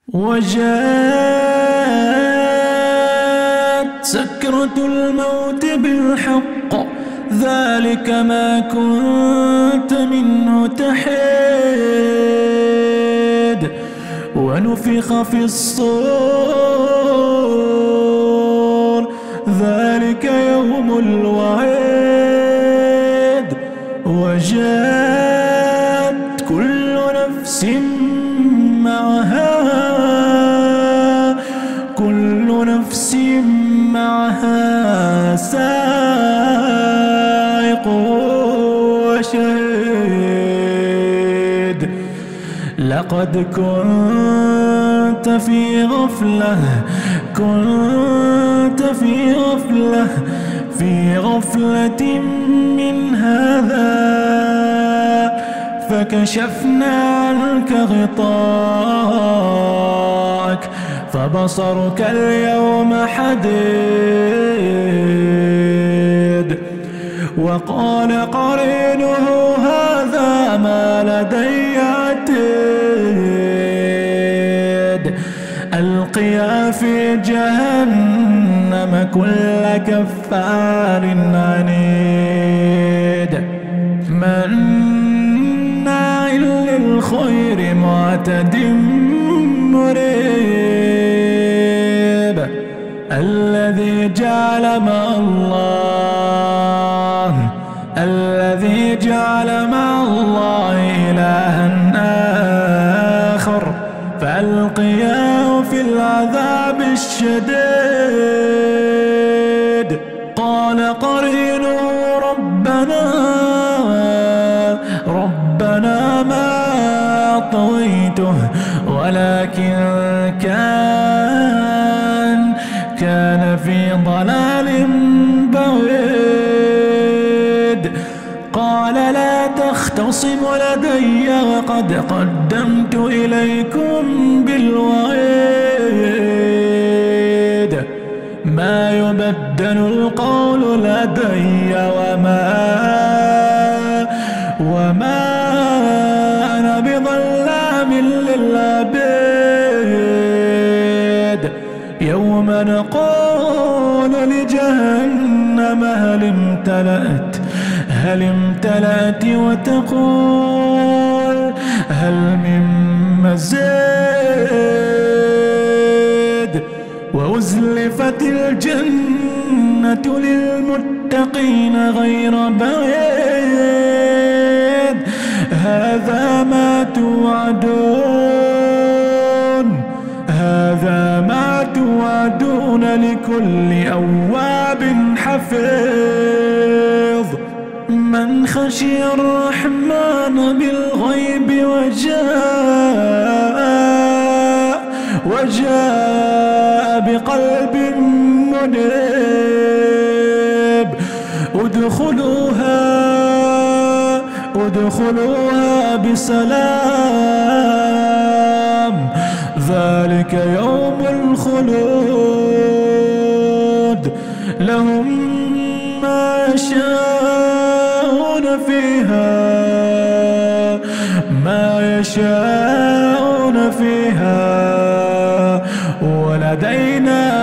وجاءت سكرة الموت بالحق ذلك ما كنت منه تحيد ونفخ في الصور ذلك يوم الوعيد وجاءت كل نفس معها سائق وشهيد لقد كنت في غفلة من هذا فكشفنا عنك غطاءك فبصرك اليوم حديد وقال قرينه هذا ما لدي عتيد ألقيا في جهنم كل كفار عنيد مناع للخير معتد مريب الذي جعل مع الله إلها آخر فألقياه في العذاب الشديد قال قرينه ربنا ما طويته ولكن كان في ضلال بعيد قال لا تختصموا لدي وقد قدمت إليكم بالوعيد ما يبدل القول لدي وما أنا بظلام للعبيد يوم نقول لجهنم هل امتلأت وتقول هل من مزيد وأزلفت الجنة للمتقين غير بعيد هذا ما توعدون لكل أواب حفيظ من خشي الرحمن بالغيب وجاء بقلب منيب ادخلوها بسلام ذلك يوم الخلود لهم ما يشاءون فيها ولدينا